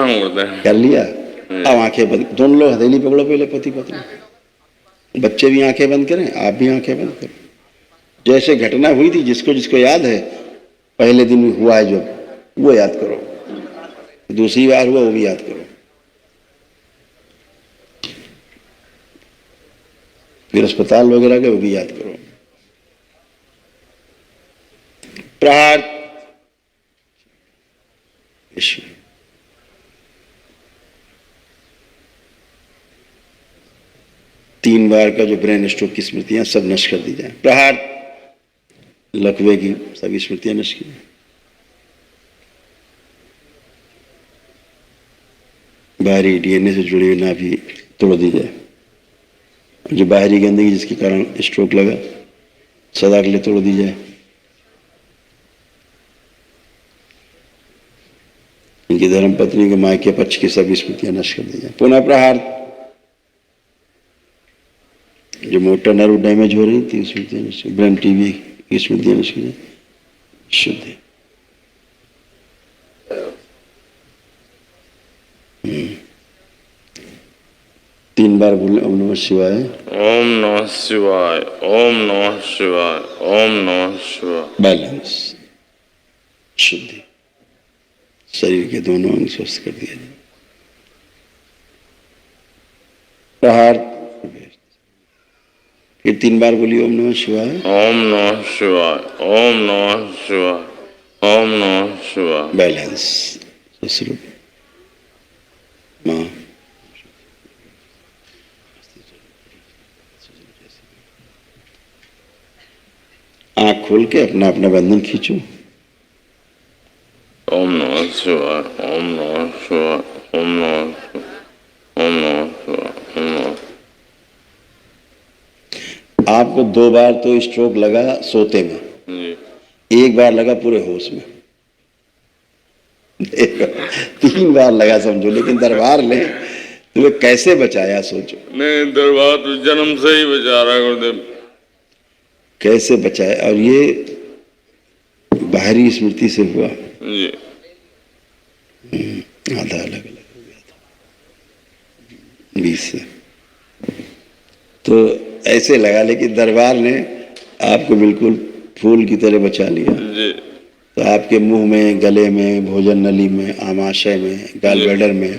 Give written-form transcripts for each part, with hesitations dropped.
प्रणाम करते हैं। कर लिया। अब आंखें बंद, दोनों लोग हथेली पकड़ो पहले, पति पत्नी। बच्चे भी आंखें बंद करें, आप भी आंखें बंद करें। जैसे घटना हुई थी, जिसको जिसको याद है पहले दिन हुआ है जो, वो याद करो। दूसरी बार हुआ वो भी याद करो। फिर अस्पताल वगैरह के वो भी याद करो। प्रहार 3 बार का जो ब्रेन स्ट्रोक की स्मृतियां सब नष्ट कर दी जाए। प्रहार लकवे की सभी स्मृतियां नष्ट की। बाहरी डीएनए से जुड़ी हुई नाभि तोड़ दी जाए। जो बाहरी गंदगी जिसके कारण स्ट्रोक लगा, सदा के लिए तोड़ दी जाए। इनकी धर्मपत्नी के मायके पक्ष की सभी स्मृतियां नष्ट कर दी जाए। पुनः प्रहार जो मोटर नर्व डैमेज हो रही थी स्मृतियां नष्ट, ब्रेन टीबी की स्मृतियां नष्ट की जाए। शुद्ध 3 बार बोले ओम नमः शिवाय, ओम नमः शिवाय, ओम नमः शिवाय, ओम नमः शिवाय। बैलेंस, शुद्धि, शरीर के दोनों अंग स्वस्थ कर दिया जाए। प्रहार फिर 3 बार बोलिए ओम नमः शिवाय, ओम नमः शिवाय, ओम नमः शिवाय, ओम नमः शिवाय। बैलेंस, स्वस्वरूप माँ आंख खोल के अपना अपना बंधन खींचो। ओम नमः शिवाय, ओम नमः शिवाय, ओम नमः शिवाय, ओम नमः शिवाय, ओम नमः। आपको 2 बार तो स्ट्रोक लगा सोते में, जी। 1 बार लगा पूरे होश में, 3 बार लगा समझो। लेकिन दरबार ने तुम्हें कैसे बचाया सोचो। नहीं, दरबार तो जन्म से ही बचा रहा गुरुदेव। कैसे बचाया, और ये बाहरी स्मृति से हुआ। जी। आधा अलग अलग हो गया था 20 से, तो ऐसे लगा। लेकिन दरबार ने आपको बिल्कुल फूल की तरह बचा लिया। जी। तो आपके मुंह में, गले में, भोजन नली में, आमाशय में, गाल ब्लैडर में,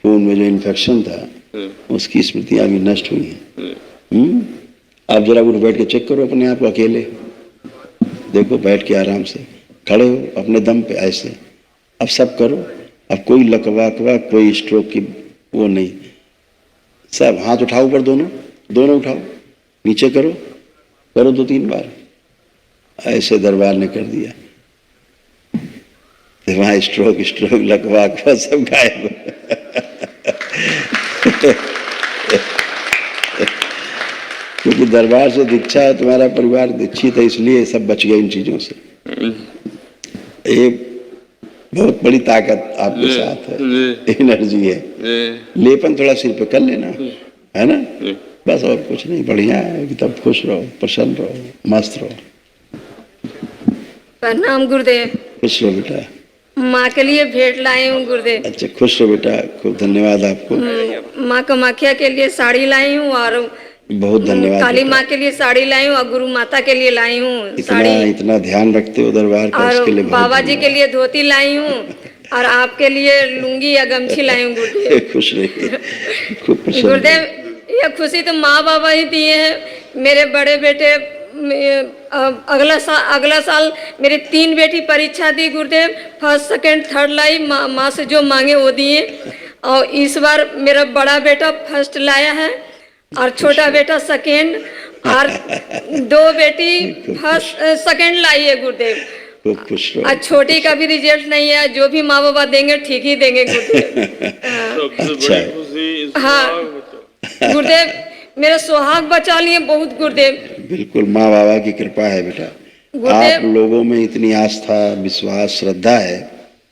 खून में जो इन्फेक्शन था उसकी स्मृतियां भी नष्ट हुई हैं। आप जरा उठ बैठ के चेक करो अपने आप को, अकेले देखो, बैठ के आराम से, खड़े हो अपने दम पे ऐसे। अब सब करो। अब कोई लकवा कोई स्ट्रोक की वो नहीं। सब हाथ उठाओ ऊपर, दोनों उठाओ, नीचे करो 2-3 बार। ऐसे दरबार ने कर दिया। वहां स्ट्रोक लकवा सब गायब। क्योंकि दरबार से दीक्षा है, तुम्हारा परिवार दीक्षित है, इसलिए सब बच गए इन चीजों से। एक बहुत बड़ी ताकत आपके साथ है, एनर्जी है। लेपन थोड़ा सिर पे कर लेना, है ना, बस, और कुछ नहीं। बढ़िया है कि तब खुश रहो, प्रसन्न रहो, मस्त रहो। प्रणाम गुरुदेव। खुश रहो बेटा। माँ के लिए भेंट लाई हूँ गुरुदेव। अच्छा, खुश रहो बेटा, खूब धन्यवाद आपको। माँ कामाख्या के लिए साड़ी लाई हूँ, और बहुत धन्यवाद। काली माँ के लिए साड़ी लाई हूँ, और गुरु माता के लिए लाई हूँ साड़ी। इतना ध्यान रखते हो दरबार का, और उसके लिए बाबा जी के लिए धोती लाई हूँ, और आपके लिए लुंगी या गमछी लाई हूँ गुरुदेव। खुश रहिए, खूब प्रसन्न। गुरुदेव, ये खुशी तो माँ बाबा ही दिए हैं। मेरे बड़े बेटे अगला साल मेरी 3 बेटी परीक्षा दी गुरुदेव, फर्स्ट सेकंड थर्ड लाई। माँ से जो मांगे वो दिए। और इस बार मेरा बड़ा बेटा फर्स्ट लाया है, और छोटा बेटा सेकंड, और 2 बेटी फर्स्ट सेकंड लाई है गुरुदेव। और छोटी का भी रिजल्ट नहीं है, जो भी माँ बाबा देंगे ठीक ही देंगे गुरुदेव। हाँ गुरुदेव, मेरे सुहाग बचा लिए बहुत गुरुदेव। बिल्कुल, माँ बाबा की कृपा है बेटा। आप लोगों में इतनी आस्था, विश्वास, श्रद्धा है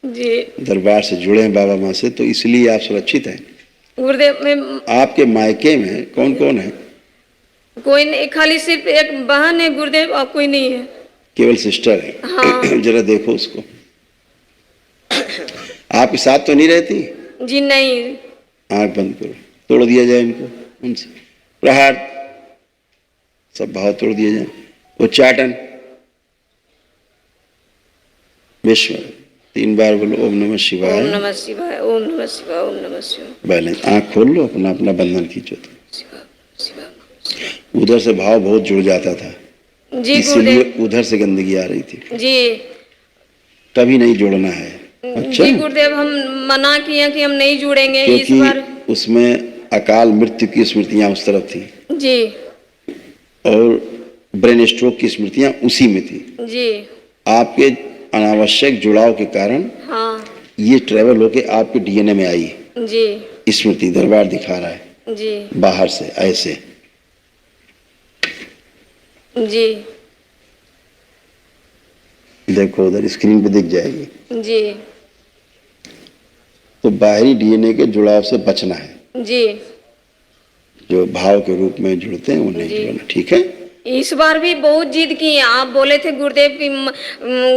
जी, दरबार से जुड़े हैं बाबा माँ से, तो इसलिए आप सुरक्षित हैं गुरुदेव। आपके मायके में कौन कौन है? कोई नहीं, खाली सिर्फ एक बहन है गुरुदेव, और कोई नहीं है। केवल सिस्टर है। हाँ। जरा देखो उसको। आपके साथ तो नहीं रहती? जी नहीं। आंख बंद करो, तोड़ दिया जाए इनको उनसे। प्रहार, सब भाव तोड़ दिए जाए। उच्चाटन, विश्व, 3 बार बोलो ओम नमः शिवाय। ओम नमः शिवाय, ओम नमः शिवाय, ओम नमः शिवाय। बैलेंस, आंख खोल लो, अपना अपना बंधन खींचो। तो शिवाय, शिवाय। उधर से भाव बहुत जुड़ जाता था, जी इसीलिए गुरुदेव। उधर से गंदगी आ रही थी। जी कभी नहीं जोड़ना है। अच्छा, जी गुरुदेव, हम मना किए कि हम नहीं जुड़ेंगे इस क्योंकि बार। उसमें अकाल मृत्यु की स्मृतियां उस तरफ थी जी और ब्रेन स्ट्रोक की स्मृतियां उसी में थी। जी। आपके अनावश्यक जुड़ाव के कारण हाँ ये ट्रेवल होके आपके डीएनए में आई जी स्मृति। दरबार दिखा रहा है जी बाहर से ऐसे। जी देखो उधर स्क्रीन पे दिख जाएगी। जी तो बाहरी डीएनए के जुड़ाव से बचना है। जी जो भाव के रूप में जुड़ते हैं वो नहीं जी। जुड़ना, ठीक है? इस बार भी बहुत जिद की। आप बोले थे गुरुदेव कि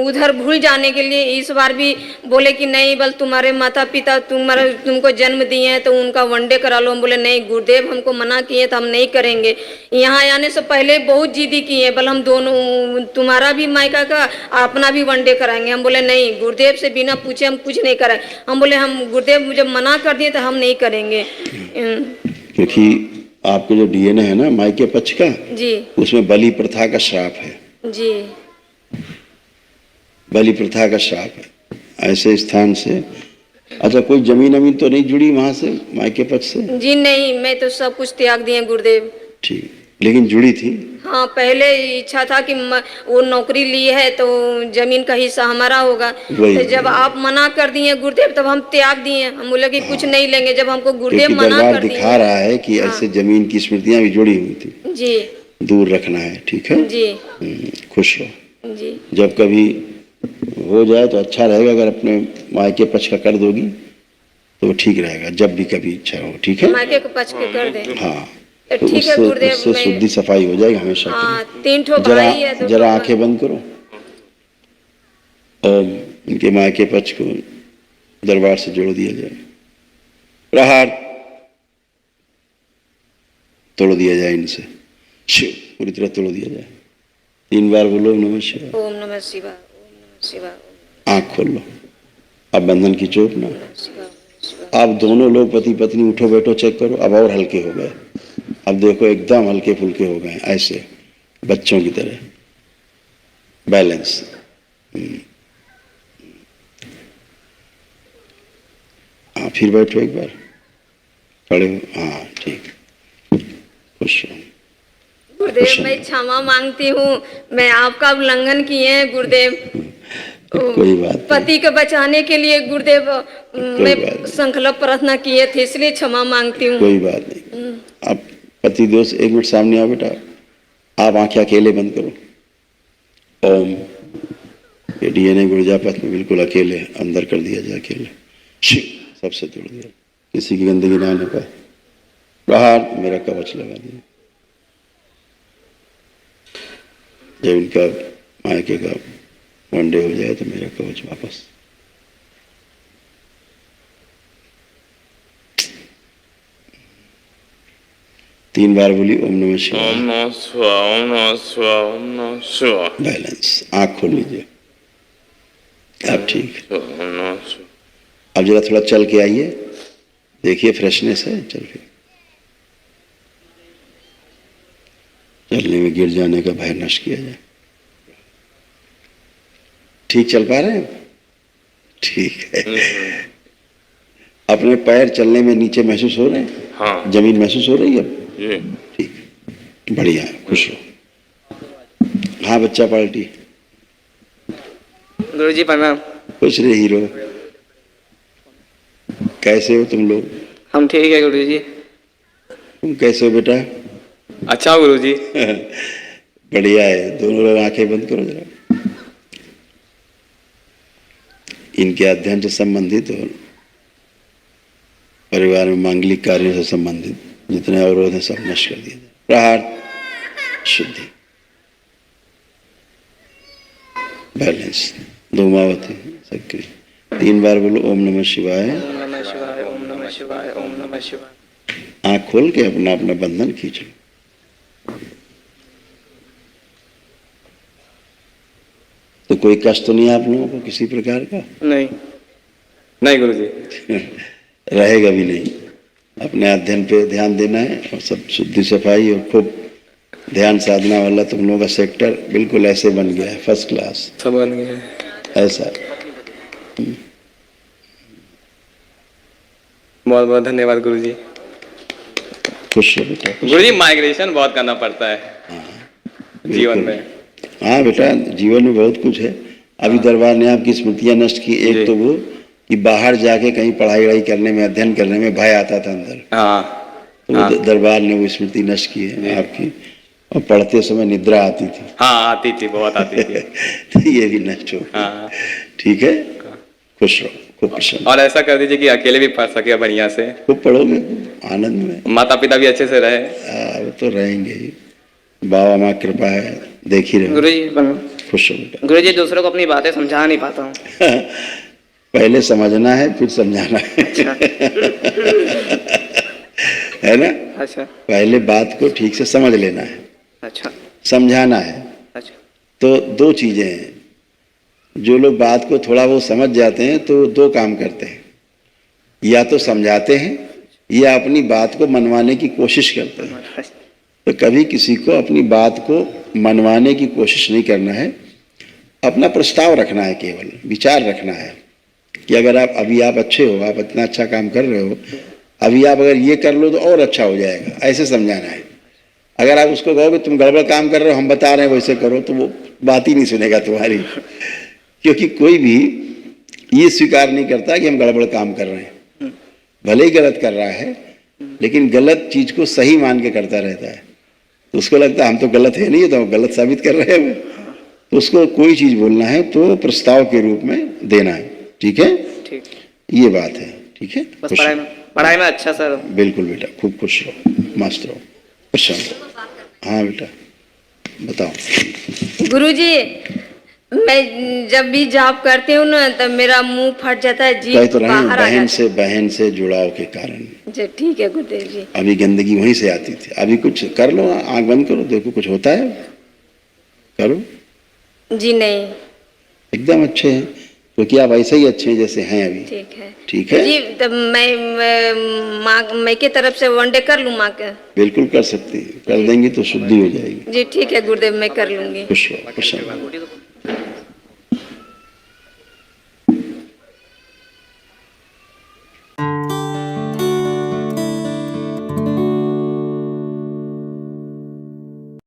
उधर भूल जाने के लिए। इस बार भी बोले कि नहीं, बल तुम्हारे माता पिता तुमको जन्म दिए हैं तो उनका वनडे करा लो। हम बोले नहीं गुरुदेव, हमको मना किए तो हम नहीं करेंगे। यहाँ आने से पहले बहुत जिद्दी किए, बल हम दोनों, तुम्हारा भी मायका का अपना भी वनडे कराएंगे। हम बोले नहीं, गुरुदेव से बिना पूछे हम कुछ नहीं कराएं। हम बोले हम गुरुदेव जब मना कर दिए तो हम नहीं करेंगे। क्योंकि आपके जो डीएनए है ना मायके पक्ष का, जी उसमें बलि प्रथा का श्राप है। जी बलि प्रथा का श्राप है। ऐसे स्थान से अच्छा कोई जमीन अमीन तो नहीं जुड़ी वहां से मायके पक्ष से? जी नहीं, मैं तो सब कुछ त्याग दिए गुरुदेव। ठीक, लेकिन जुड़ी थी? हाँ, पहले इच्छा था कि वो नौकरी ली है तो जमीन का हिस्सा हमारा होगा। तो जब आप मना कर दिए गुरुदेव तब हम त्याग दिए। हम बोले कि कुछ नहीं लेंगे। जब हमको गुरुदेव क्योंकि मना दरबार कर दिए। दिखा रहा है कि ऐसे जमीन की स्मृतियां भी जुड़ी हुई थी। जी दूर रखना है, ठीक है? जी खुश रहो। जी जब कभी हो जाए तो अच्छा रहेगा, अगर अपने मायके पक्ष का कर दोगी तो वो ठीक रहेगा। जब भी कभी इच्छा हो, ठीक है? मायके को पच के कर दे। हाँ, तो ठीक है उससे गुरुदेव। मैं शुद्धि सफाई हो जाएगी हमेशा के हाँ, लिए। 3 ठो जरा भाई है। जरा आंखें बंद करो और इनके मायके पक्ष को दरबार से जोड़ दिया जाए। प्रहार, तोड़ दिया जाए इनसे, शिव पूरी तरह तोड़ दिया जाए। 3 बार बोलो नमः शिवाय। ओम नमः शिवाय, ओम नमः शिवाय, आंख खोल लो, अब बंधन की चोट ना। शिवाय शिवाय। अब दोनों लोग पति पत्नी उठो बैठो, चेक करो, अब और हल्के हो गए। अब देखो एकदम हल्के फुल्के हो गए, ऐसे बच्चों की तरह। बैलेंस। हाँ, फिर बैठो एक बार, खड़े हो। हाँ ठीक, खुश रहो। गुरुदेव मैं क्षमा मांगती हूँ, मैं आपका उल्लंघन किए हैं गुरुदेव। कोई बात नहीं, पति को बचाने के लिए गुरुदेव मैं बात नहीं। संकल्प प्रार्थना किए थे, इसलिए क्षमा मांगती हूँ। कोई बात नहीं। आप पति दोष, 1 मिनट सामने आओ बेटा। आप आंखें अकेले बंद करो। ओम, ये डीएनए गुर्जापथ में बिल्कुल अकेले अंदर कर दिया जाए, अकेले शिव सबसे तोड़ दिया, किसी की गंदगी ना आने पाए। प्रहार, मेरा कवच लगा दिया। जब इनका मायके का वनडे हो जाए तो मेरा कवच वापस। तीन बार बोली ओम नमः शिवाय। ओम नमः शिवाय, ओम नमः शिवाय, ओम नमः शिवाय। बैलेंस, आंख खोल लीजिए। अब ठीक। ओम नमः शिवाय। अब जरा थोड़ा चल के आइए, देखिए फ्रेशनेस है। चल के चलने में गिर जाने का भय नष्ट किया जाए। ठीक चल पा रहे हैं? ठीक है। अपने पैर चलने में नीचे महसूस हो रहे हैं? हाँ जमीन महसूस हो रही है अब? जी। ठीक, बढ़िया, खुश रहो। हाँ बच्चा पार्टी, गुरुजी प्रणाम। खुश रहे हीरो। कैसे हो तुम लोग? हम ठीक है गुरुजी। तुम कैसे हो बेटा? अच्छा गुरुजी। बढ़िया है। दोनों लोग आंखें बंद करो जरा। इनके अध्ययन से संबंधित और परिवार में मांगलिक कार्यों से संबंधित जितने अवरोध हैं सब नष्ट कर दिए। प्रहार, शुद्धि, बैलेंस, धूमावती, सक्रिय। 3 बार बोलो ओम नमः शिवाय। ओम नमः शिवाय, ओम नमः शिवाय, ओम नमः शिवाय। आंख खोल के अपना अपना बंधन खींचो। तो कोई कष्ट तो नहीं है आप लोगों को किसी प्रकार का? नहीं नहीं गुरुजी। रहेगा भी नहीं। अपने अध्ययन पे ध्यान देना है और सब शुद्धि सफाई और खूब ध्यान साधना वाला तुम लोगों का सेक्टर बिल्कुल ऐसे बन गया है, फर्स्ट क्लास सब बन गए। ऐसा। बहुत बहुत धन्यवाद गुरुजी। खुश हो बेटा, खुश गुरुजी माइग्रेशन बहुत करना पड़ता है हो। जीवन बिल्कुल। में। हाँ बेटा, जीवन में बहुत कुछ है। अभी दरबार ने आपकी स्मृतियां नष्ट की। एक जी। तो वो कि बाहर जाके कहीं पढ़ाई वढ़ाई करने में, अध्ययन करने में भय आता था अंदर, हाँ तो वो दरबार ने वो स्मृति नष्ट की है आपकी। और पढ़ते समय निद्रा आती थी। हाँ आती थी, बहुत आती थी। तो ये भी नष्ट हो गई। हाँ। ठीक है, खुश रहो, खूब प्रसन्न। और ऐसा कर दीजिए कि अकेले भी पढ़ सके बढ़िया से, खूब पढ़ोगे, आनंद में। माता पिता भी अच्छे से रहे। वो तो रहेंगे ही, बाबा माँ कृपा है, देख ही रहे। गुरुजी खुश हो बेटा। गुरुजी दूसरों को अपनी बातें समझा नहीं पाता हूँ। पहले समझना है फिर समझाना है। है ना? अच्छा पहले बात को ठीक से समझ लेना है, अच्छा समझाना है। अच्छा। तो 2 चीजें हैं। जो लोग बात को थोड़ा वो समझ जाते हैं तो 2 काम करते हैं, या तो समझाते हैं या अपनी बात को मनवाने की कोशिश करते हैं। तो कभी किसी को अपनी बात को मनवाने की कोशिश नहीं करना है। अपना प्रस्ताव रखना है, केवल विचार रखना है कि अगर आप अच्छे हो, आप इतना अच्छा काम कर रहे हो, अभी आप अगर ये कर लो तो और अच्छा हो जाएगा, ऐसे समझाना है। अगर आप उसको कहोगे तुम गड़बड़ काम कर रहे हो, हम बता रहे हैं वैसे करो, तो वो बात ही नहीं सुनेगा तुम्हारी। क्योंकि कोई भी ये स्वीकार नहीं करता कि हम गड़बड़ काम कर रहे हैं। भले ही गलत कर रहा है, लेकिन गलत चीज को सही मान के करता रहता है। तो उसको लगता है हम तो गलत है नहीं, तो गलत साबित कर रहे हैं। तो उसको कोई चीज बोलना है तो प्रस्ताव के रूप में देना है। ठीक है, ठीक। ये बात है। ठीक है, बस खुश पढ़ाई में अच्छा सर। बिल्कुल बेटा, खूब खुश रहो, मस्त रहो, प्रसन्न रहो। हाँ बेटा, बताओ। गुरुजी, मैं जब भी जॉब करती हूँ ना तो मेरा मुंह फट जाता है, कह जीभ तो रहे हैं, बाहर आ जाता बहन से जुड़ाव के कारण है। जी ठीक है गुरुदेव जी। अभी गंदगी वहीं से आती थी। अभी कुछ कर लो, आंख बंद करो, देखो कुछ होता है, करो। जी नहीं। एकदम अच्छे हैं, क्योंकि आप ऐसे ही अच्छे हैं जैसे हैं अभी। ठीक है, ठीक है जी। तब मैं के तरफ से 1 डे कर लूँ माँ के? बिल्कुल कर सकती है, कर देंगी तो शुद्धि हो जाएगी। जी ठीक है गुरुदेव, मैं कर लूंगी। खुश रहो, प्रसन्न रहो।